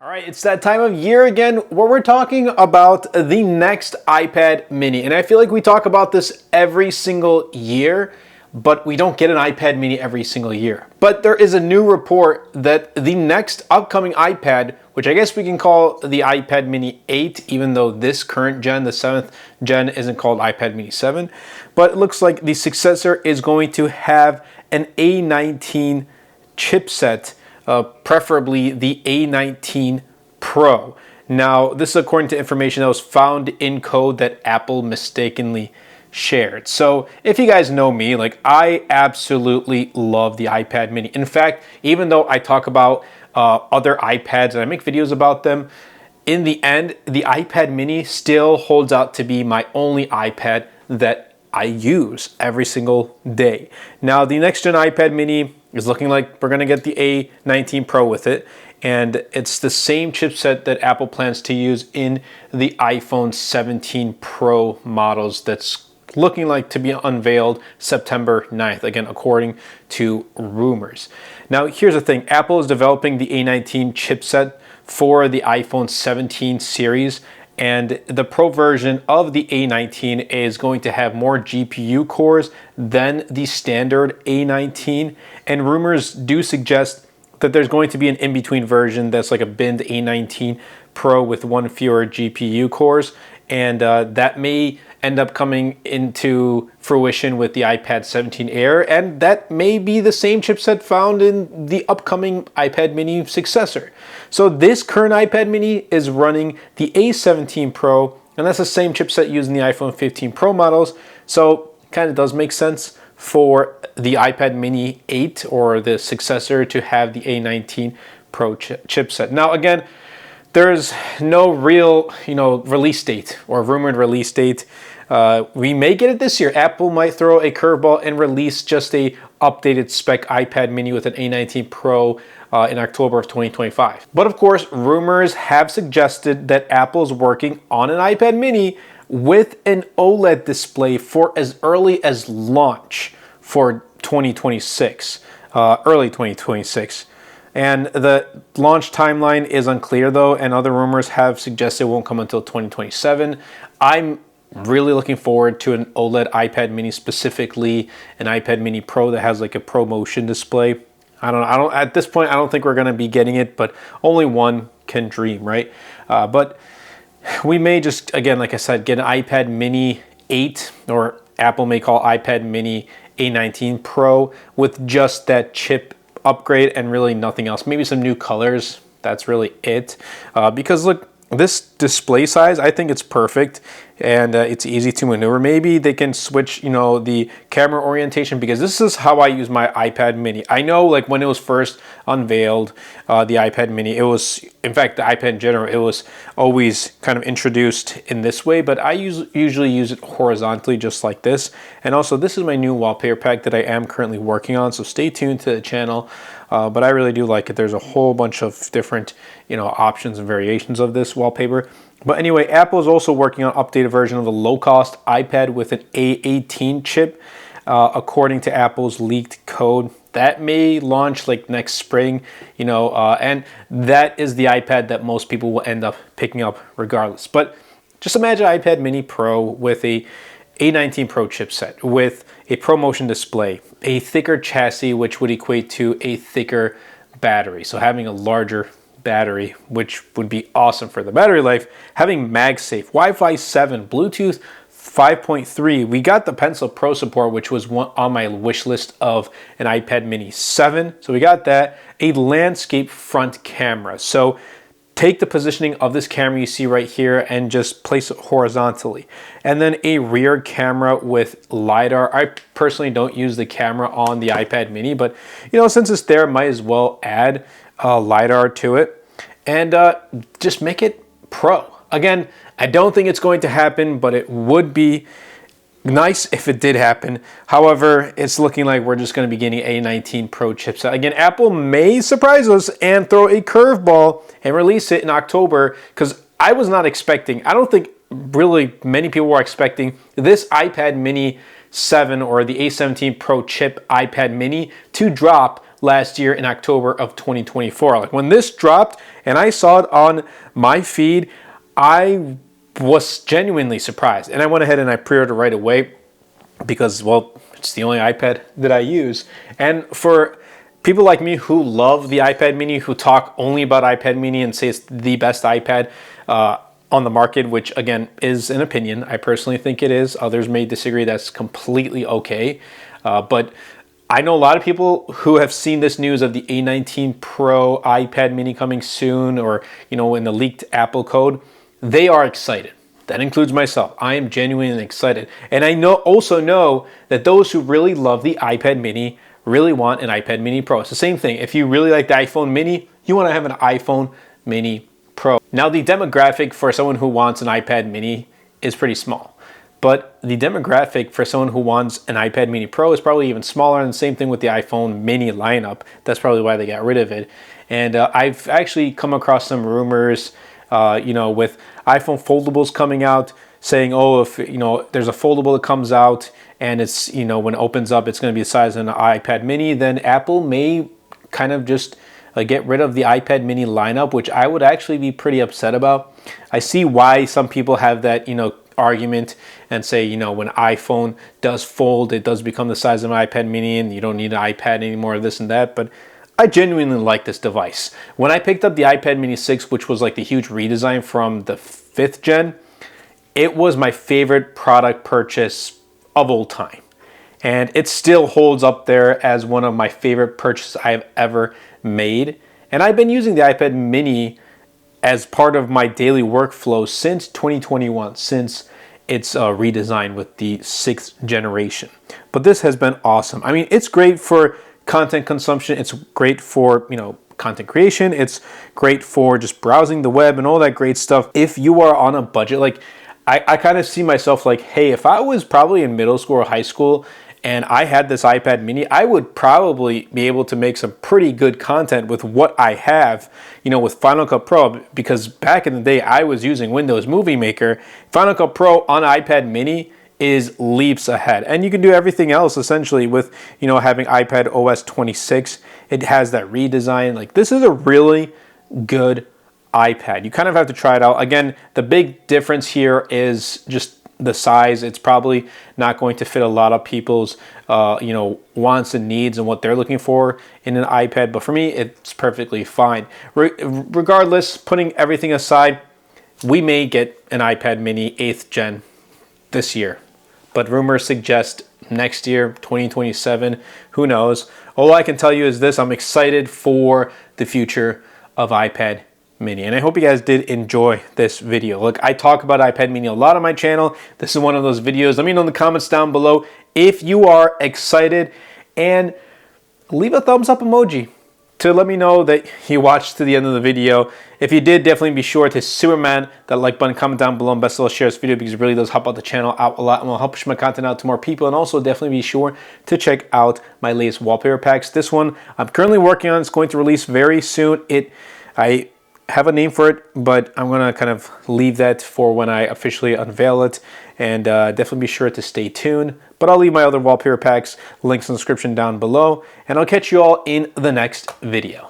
All right, it's that time of year again where we're talking about the next iPad mini. And I feel like we talk about this every single year, but we don't get an iPad mini every single year. But there is a new report that the next upcoming iPad, which I guess we can call the iPad mini 8, even though this current gen, the 7th gen, isn't called iPad mini 7, but it looks like the successor is going to have an A19 chipset, preferably the A19 Pro. Now, this is according to information that was found in code that Apple mistakenly shared. So if you guys know me, like, I absolutely love the iPad mini. In fact, even though I talk about other iPads and I make videos about them, in the end, the iPad mini still holds out to be my only iPad that I use every single day. Now, the next gen iPad mini is looking like we're gonna get the A19 Pro with it, and it's the same chipset that Apple plans to use in the iPhone 17 Pro models that's looking like to be unveiled September 9th, again, according to rumors. Now, here's the thing. Apple is developing the A19 chipset for the iPhone 17 series, and the Pro version of the A19 is going to have more GPU cores than the standard A19, and rumors do suggest that there's going to be an in-between version that's like a binned A19 Pro with one fewer GPU cores, and that may end up coming into fruition with the iPad 17 Air, and that may be the same chipset found in the upcoming iPad mini successor. So this current iPad mini is running the A17 Pro, and that's the same chipset used in the iPhone 15 Pro models, so kind of does make sense for the iPad mini 8 or the successor to have the A19 Pro chipset. Now, again, there's no real, release date or rumored release date. We may get it this year. Apple might throw a curveball and release just a updated spec iPad mini with an A19 Pro in October of 2025. But of course, rumors have suggested that Apple's working on an iPad mini with an OLED display for as early as launch for 2026, early 2026. And the launch timeline is unclear though, and other rumors have suggested it won't come until 2027. I'm really looking forward to an OLED iPad mini, specifically an iPad mini Pro that has like a ProMotion display. I don't at this point, I don't think we're gonna be getting it, but only one can dream, right? But we may just, again, like I said, get an iPad mini 8, or Apple may call iPad mini A19 Pro, with just that chip upgrade and really nothing else. Maybe some new colors, that's really it. Because look, this display size, I think it's perfect, and it's easy to maneuver. Maybe they can switch, the camera orientation, because this is how I use my iPad mini. I know, like, when it was first unveiled, the iPad mini, it was, in fact, the iPad in general, it was always kind of introduced in this way, but I usually use it horizontally, just like this. And also, this is my new wallpaper pack that I am currently working on, so stay tuned to the channel. But I really do like it. There's a whole bunch of different, options and variations of this wallpaper. But anyway, Apple is also working on an updated version of the low-cost iPad with an A18 chip, according to Apple's leaked code. That may launch like next spring, and that is the iPad that most people will end up picking up regardless. But just imagine iPad mini Pro with a A19 Pro chipset, with a ProMotion display, a thicker chassis, which would equate to a thicker battery. So having a larger battery, which would be awesome for the battery life. Having MagSafe, Wi-Fi 7, Bluetooth 5.3. We got the Pencil Pro support, which was on my wish list of an iPad mini 7. So we got that. A landscape front camera. So take the positioning of this camera you see right here and just place it horizontally. And then a rear camera with LiDAR. I personally don't use the camera on the iPad mini, but since it's there, might as well add LiDAR to it and just make it Pro. Again, I don't think it's going to happen, but it would be nice if it did happen. However, it's looking like we're just going to be getting A19 Pro chipset. Again, Apple may surprise us and throw a curveball and release it in October, because I was not expecting, I don't think really many people were expecting this iPad mini 7 or the A17 Pro chip iPad mini to drop last year in October of 2024. Like, when this dropped and I saw it on my feed, I was genuinely surprised. And I went ahead and I pre-ordered right away because, well, it's the only iPad that I use. And for people like me who love the iPad mini, who talk only about iPad mini and say it's the best iPad on the market, which again is an opinion. I personally think it is. Others may disagree. That's completely okay. But I know a lot of people who have seen this news of the A19 Pro iPad mini coming soon, or, you know, in the leaked Apple code. They are excited. That includes myself. I am genuinely excited. And I also know that those who really love the iPad mini really want an iPad mini Pro. It's the same thing. If you really like the iPhone mini, you want to have an iPhone mini Pro. Now, the demographic for someone who wants an iPad mini is pretty small. But the demographic for someone who wants an iPad mini Pro is probably even smaller, and the same thing with the iPhone mini lineup. That's probably why they got rid of it. And I've actually come across some rumors, you know, with iPhone foldables coming out, saying, oh, if, you know, there's a foldable that comes out and it's, you know, when it opens up, it's going to be the size of an iPad mini, then Apple may kind of just get rid of the iPad mini lineup, which I would actually be pretty upset about. I see why some people have that, you know, argument and say, you know, when iPhone does fold, it does become the size of an iPad mini and you don't need an iPad anymore, this and that. But I genuinely like this device. When I picked up the iPad mini 6, which was like the huge redesign from the 5th gen, it was my favorite product purchase of all time. And it still holds up there as one of my favorite purchases I've ever made. And I've been using the iPad mini as part of my daily workflow since 2021, since its redesign with the 6th generation. But this has been awesome. I mean, it's great for content consumption. It's great for, you know, content creation. It's great for just browsing the web and all that great stuff. If you are on a budget, like I kind of see myself like, hey, if I was probably in middle school or high school and I had this iPad mini, I would probably be able to make some pretty good content with what I have, you know, with Final Cut Pro, because back in the day I was using Windows Movie Maker. Final Cut Pro on iPad mini is leaps ahead, and you can do everything else essentially with, you know, having iPad OS 26. It has that redesign. Like, this is a really good iPad. You kind of have to try it out. Again, the big difference here is just the size. It's probably not going to fit a lot of people's you know, wants and needs and what they're looking for in an iPad, but for me it's perfectly fine. Regardless, putting everything aside, we may get an iPad mini 8th gen this year, but rumors suggest next year, 2027. Who knows? All I can tell you is this: I'm excited for the future of iPad mini, and I hope you guys did enjoy this video. Look, I talk about iPad mini a lot on my channel. This is one of those videos. Let me know in the comments down below if you are excited, and leave a thumbs up emoji to let me know that you watched to the end of the video. If you did, definitely be sure to Superman that like button, comment down below, and best of all, share this video because it really does help out the channel out a lot and will help push my content out to more people. And also definitely be sure to check out my latest wallpaper packs. This one I'm currently working on. It's going to release very soon. I have a name for it, but I'm gonna kind of leave that for when I officially unveil it, and definitely be sure to stay tuned. But I'll leave my other wallpaper packs links in the description down below, and I'll catch you all in the next video.